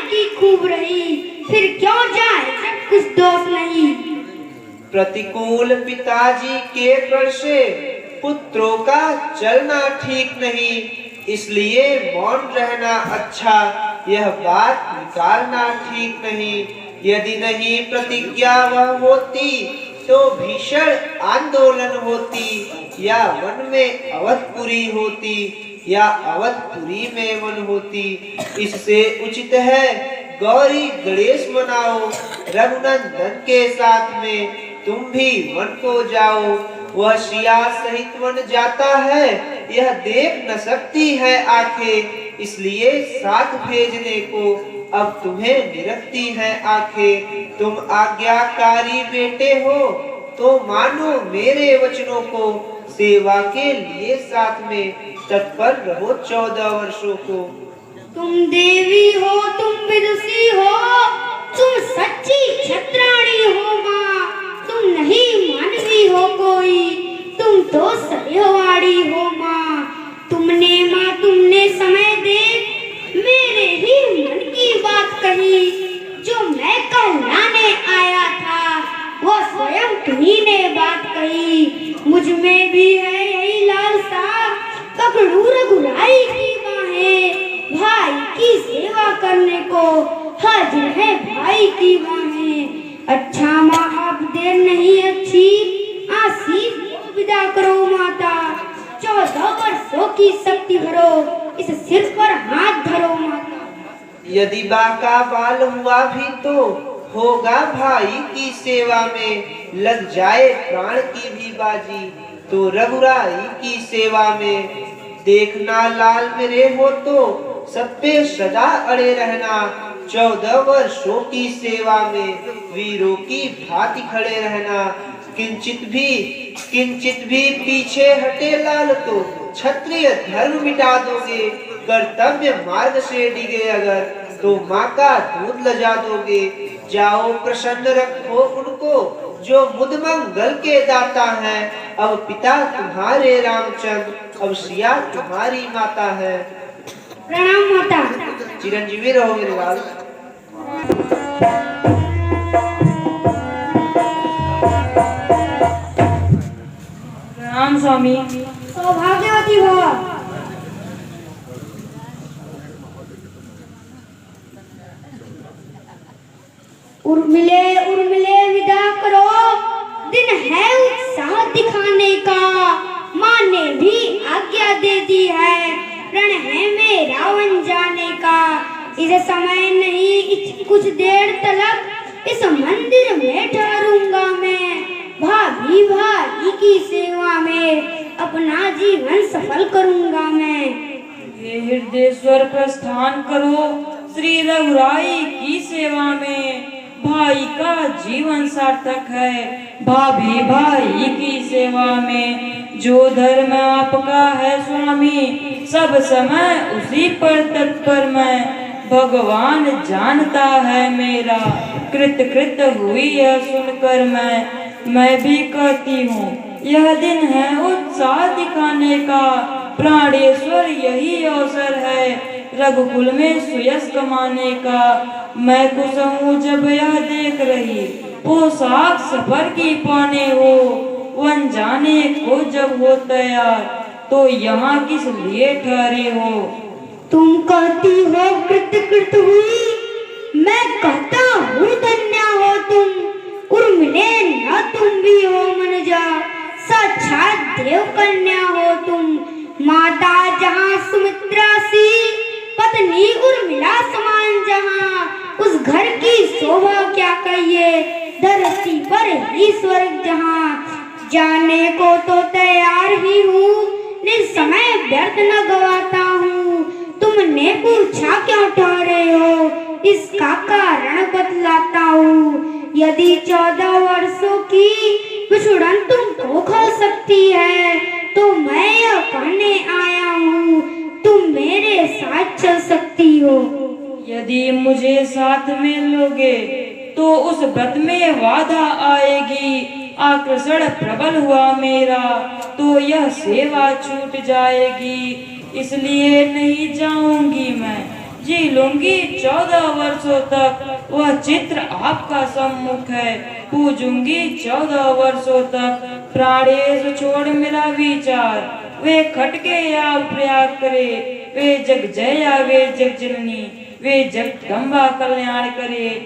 की खूब रही, फिर क्यों जाए कुछ दोष नहीं। प्रतिकूल पिताजी के कर से पुत्रों का चलना ठीक नहीं, इसलिए मौन रहना अच्छा, यह बात निकालना ठीक नहीं। यदि नहीं प्रतिज्ञा वह होती तो भीषण आंदोलन होती, या वन में अवधपुरी होती या अवधपुरी में वन होती। इससे उचित है गौरी गणेश मनाओ, रघुनंदन के साथ में तुम भी वन को जाओ। वह सिया सहित वन जाता है, यह देख न सकती है आंखें, इसलिए साथ भेजने को अब तुम्हें निरखती है आंखें। तुम आज्ञाकारी बेटे हो तो मानो मेरे वचनों को, सेवा के लिए साथ में तत्पर रहो 14 वर्षों को। तुम देवी हो, तुम विदुषी हो, तुम सच्ची क्षत्राणी हो माँ, तुम नहीं मानवी हो कोई, तुम तो सदैवाड़ी हो माँ। तुमने समय देख मेरे ही मन की बात कही, जो मैं कहलाने आया था वो स्वयं तुम्ही ने बात कही। मुझ में भी है यही लालसा, पकड़ू रघुराई की बाहें, भाई की सेवा करने को हाजिर है भाई की बाहें। अच्छा माँ अब देर नहीं अच्छी, आशीष दो विदा करो माता, 14 वर्षों की शक्ति भरो, इस सिर पर हाथ धरो माता। यदि बाका बाल हुआ भी तो होगा भाई की सेवा में, लग जाए प्राण की भी बाजी तो रघुराई की सेवा में। देखना लाल मेरे हो तो सब पे सदा अड़े रहना, 14 वर्षों की सेवा में वीरों की भांति खड़े रहना। किंचित भी पीछे हटे लाल तो क्षत्रिय धर्म मिटा दोगे, कर्तव्य मार्ग से डिगे अगर तो माँ का दूध लजा दोगे। जाओ प्रसन्न रखो उनको जो मुद मंगल के दाता है, अब पिता तुम्हारे रामचंद्र, अब सिया तुम्हारी माता है। प्रणाम माता। चिरंजीवी रहो मेरे लाल। प्रणाम स्वामी। सौभाग्यवती भव। उर्मिले विदा करो, दिन है उत्साह दिखाने का, माँ ने भी आज्ञा दे दी है, रण है में रावण जाने का। इस समय नहीं कुछ देर तलक इस मंदिर में ठहरूंगा मैं, भाई की सेवा में अपना जीवन सफल करूंगा मैं। ये हृदयेश्वर प्रस्थान करो श्री रघुराई की सेवा में, भाई का जीवन सार्थक है भाई की सेवा में। जो धर्म आपका है स्वामी सब समय उसी पर तत्पर मैं, भगवान जानता है मेरा कृत हुई है सुनकर मैं भी कहती हूँ यह दिन है उत्साह दिखाने का, प्राणेश्वर यही अवसर है रघुकुल में सुयश कमाने का। मैं खुश हूँ जब यह देख रही पोशाक सफर की पाने हो, वन जाने को जब हो तैयार तो यहाँ किस लिए ठहरे हो। तुम कहती हो कृत हुई, मैं कहता हूँ धन्य हो तुम, उर्मिले न तुम भी हो मनजा, साक्षात देव कन्या हो तुम। माता जहाँ सुमित्रा सी, पत्नी उर्मिला समान जहाँ, उस घर की शोभा क्या कहिए, धरती पर ही स्वर्ग जहाँ। जाने को तो तैयार ही हूँ, निस्समय व्यर्थ न गवाता हूँ, तुमने पूछा क्यों ठहरे हो, इसका कारण बतलाता हूँ। यदि 14 वर्षों की विछुड़न तुमको खा सकती है तो मैं यह कहने आया हूँ तुम मेरे साथ चल सकती हो। यदि मुझे साथ में लोगे तो उस व्रत में बाधा आएगी, आकर्षण प्रबल हुआ मेरा तो यह सेवा छूट जाएगी, इसलिए नहीं जाऊंगी मैं जी लूंगी 14 वर्षों तक, वह चित्र आपका सम्मुख है। पूजूंगी 14 वर्षों तक, प्राणेश छोड़ मिला विचार। वे खटके या प्रयाग करे, वे जग जया वे जग जननी, वे जगदम्बा कल्याण करे।